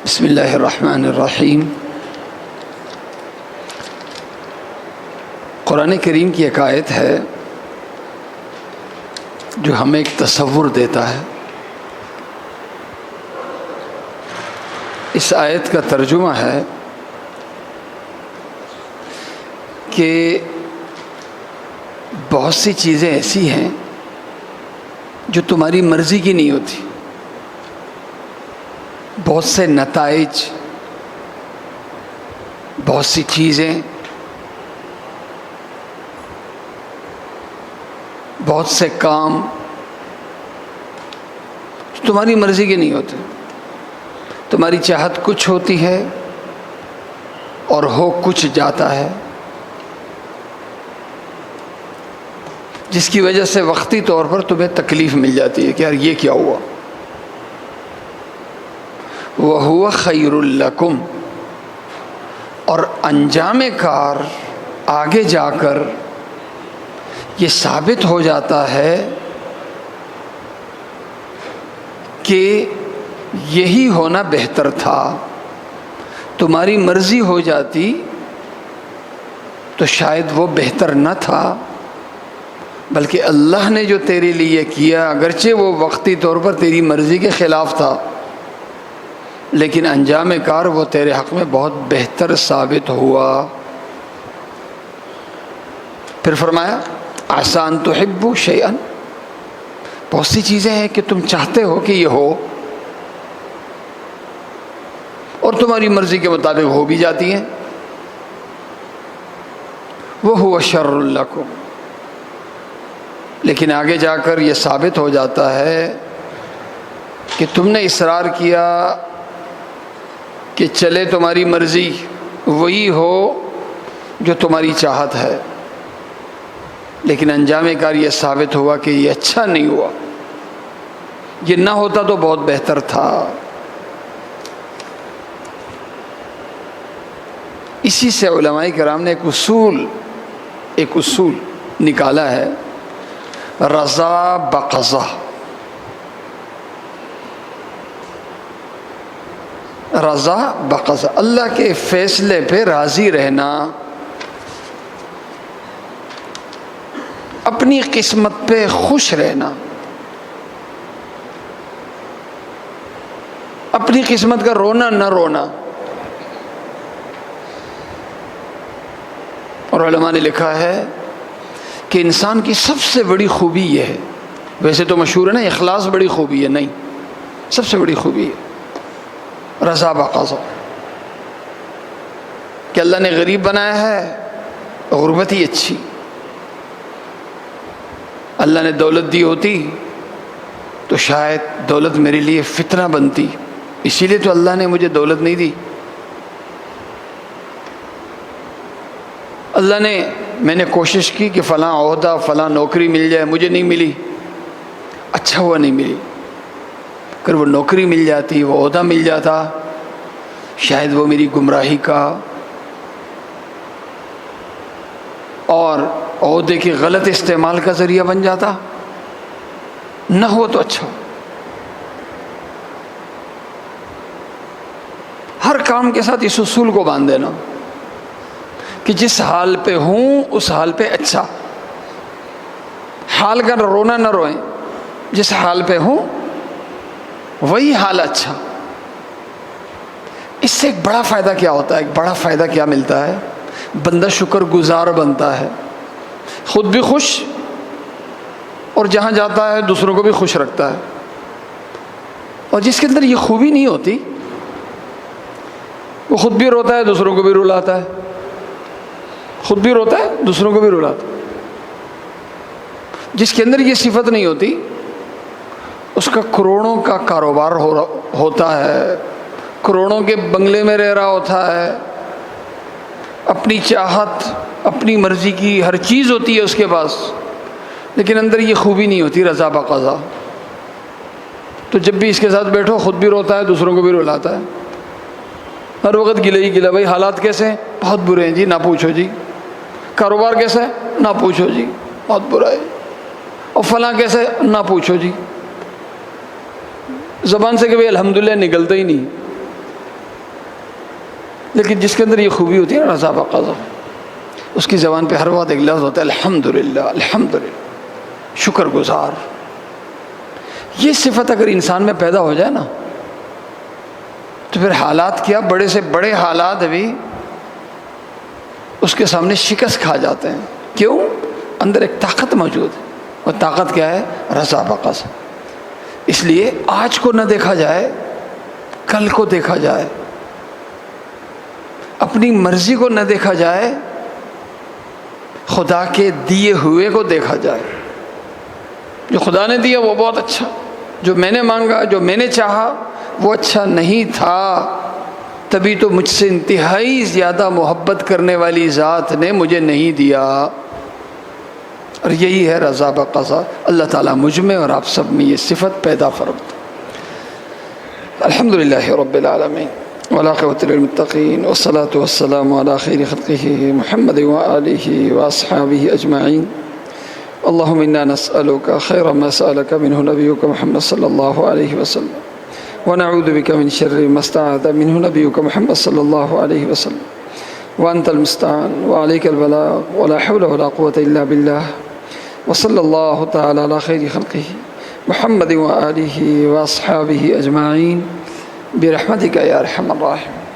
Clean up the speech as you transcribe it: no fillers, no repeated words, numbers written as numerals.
بسم اللہ الرحمن الرحیم۔ قرآن کریم کی ایک آیت ہے جو ہمیں ایک تصور دیتا ہے۔ اس آیت کا ترجمہ ہے کہ بہت سی چیزیں ایسی ہیں جو تمہاری مرضی کی نہیں ہوتی، بہت سے نتائج، بہت سی چیزیں، بہت سے کام تمہاری مرضی کے نہیں ہوتے۔ تمہاری چاہت کچھ ہوتی ہے اور ہو کچھ جاتا ہے، جس کی وجہ سے وقتی طور پر تمہیں تکلیف مل جاتی ہے کہ یار یہ کیا ہوا۔ وَهُوَ خَيْرٌ لَكُمْ، اور انجام کار آگے جا کر یہ ثابت ہو جاتا ہے کہ یہی ہونا بہتر تھا۔ تمہاری مرضی ہو جاتی تو شاید وہ بہتر نہ تھا، بلکہ اللہ نے جو تیرے لیے کیا اگرچہ وہ وقتی طور پر تیری مرضی کے خلاف تھا، لیکن انجام کار وہ تیرے حق میں بہت بہتر ثابت ہوا۔ پھر فرمایا آسان تحبوا شیئا، بہت سی چیزیں ہیں کہ تم چاہتے ہو کہ یہ ہو اور تمہاری مرضی کے مطابق ہو بھی جاتی ہیں۔ وَهُوَ شَرٌّ لَكُمْ، لیکن آگے جا کر یہ ثابت ہو جاتا ہے کہ تم نے اصرار کیا کہ چلے تمہاری مرضی، وہی ہو جو تمہاری چاہت ہے، لیکن انجام کار یہ ثابت ہوا کہ یہ اچھا نہیں ہوا، یہ نہ ہوتا تو بہت بہتر تھا۔ اسی سے علماء کرام نے ایک اصول نکالا ہے، رضا بقضا۔ رضا بقضا، اللہ کے فیصلے پہ راضی رہنا، اپنی قسمت پہ خوش رہنا، اپنی قسمت کا رونا نہ رونا۔ اور علماء نے لکھا ہے کہ انسان کی سب سے بڑی خوبی یہ ہے، ویسے تو مشہور ہے نا اخلاص بڑی خوبی ہے، نہیں، سب سے بڑی خوبی ہے رضا بقضا، کہ اللہ نے غریب بنایا ہے، غربت ہی اچھی۔ اللہ نے دولت دی ہوتی تو شاید دولت میرے لیے فتنہ بنتی، اسی لیے تو اللہ نے مجھے دولت نہیں دی۔ اللہ نے، میں نے کوشش کی کہ فلاں عہدہ فلاں نوکری مل جائے، مجھے نہیں ملی، اچھا ہوا نہیں ملی۔ اگر وہ نوکری مل جاتی، وہ عہدہ مل جاتا، شاید وہ میری گمراہی کا اور عہدے کے غلط استعمال کا ذریعہ بن جاتا، نہ ہو تو اچھا۔ ہر کام کے ساتھ اس اصول کو باندھ دینا کہ جس حال پہ ہوں اس حال پہ اچھا، حال کا رونا نہ روئیں، جس حال پہ ہوں وہی حال اچھا۔ اس سے ایک بڑا فائدہ کیا ہوتا ہے، ایک بڑا فائدہ کیا ملتا ہے، بندہ شکر گزار بنتا ہے، خود بھی خوش اور جہاں جاتا ہے دوسروں کو بھی خوش رکھتا ہے۔ اور جس کے اندر یہ خوبی نہیں ہوتی وہ خود بھی روتا ہے، دوسروں کو بھی رلاتا ہے، خود بھی روتا ہے، دوسروں کو بھی رلاتا ہے۔ جس کے اندر یہ صفت نہیں ہوتی اس کا کروڑوں کا کاروبار ہوتا ہے، کروڑوں کے بنگلے میں رہ رہا ہوتا ہے، اپنی چاہت اپنی مرضی کی ہر چیز ہوتی ہے اس کے پاس، لیکن اندر یہ خوبی نہیں ہوتی رضا بقضا۔ تو جب بھی اس کے ساتھ بیٹھو خود بھی روتا ہے، دوسروں کو بھی رلاتا ہے، ہر وقت گلے ہی گلا، بھائی حالات کیسے ہیں؟ بہت برے ہیں جی، نہ پوچھو جی۔ کاروبار کیسا ہے؟ نہ پوچھو جی، بہت برا ہے۔ اور فلاں کیسے؟ نہ پوچھو جی۔ زبان سے کبھی الحمدللہ نکلتا ہی نہیں، لیکن جس کے اندر یہ خوبی ہوتی ہے نا رضا بقضا، اس کی زبان پہ ہر وقت ایک لفظ ہوتا ہے الحمدللہ الحمدللہ، شکر گزار۔ یہ صفت اگر انسان میں پیدا ہو جائے نا تو پھر حالات کیا، بڑے سے بڑے حالات بھی اس کے سامنے شکست کھا جاتے ہیں۔ کیوں؟ اندر ایک طاقت موجود ہے، اور طاقت کیا ہے؟ رضا بقضا۔ اس لیے آج کو نہ دیکھا جائے، کل کو دیکھا جائے، اپنی مرضی کو نہ دیکھا جائے، خدا کے دیے ہوئے کو دیکھا جائے۔ جو خدا نے دیا وہ بہت اچھا، جو میں نے مانگا، جو میں نے چاہا وہ اچھا نہیں تھا، تبھی تو مجھ سے انتہائی زیادہ محبت کرنے والی ذات نے مجھے نہیں دیا۔ اور یہی ہے رضا بقضا۔ اللہ تعالیٰ مجھ میں اور آپ سب میں یہ صفت پیدا فرمائے۔ الحمدللہ رب العالمین والعاقبۃ للمتقین والصلاة والسلام علی خیر خلقہ محمد وآلہ واصحابہ اجمعین۔ اللہم انا نسألک خیر ما سألک منہ نبیک محمد صلی اللہ علیہ وسلم، ونعوذ بک من شر ما استعاذ منہ نبیک محمد صلی اللہ علیہ وسلم، وانت المستعان وعلیک البلاغ ولا حول ولا قوة الا باللہ، وصلی اللہ تعالی علی خیر خلقہ محمد وآلہ واصحابہ اجمعین برحمتک یا ارحم الراحمین۔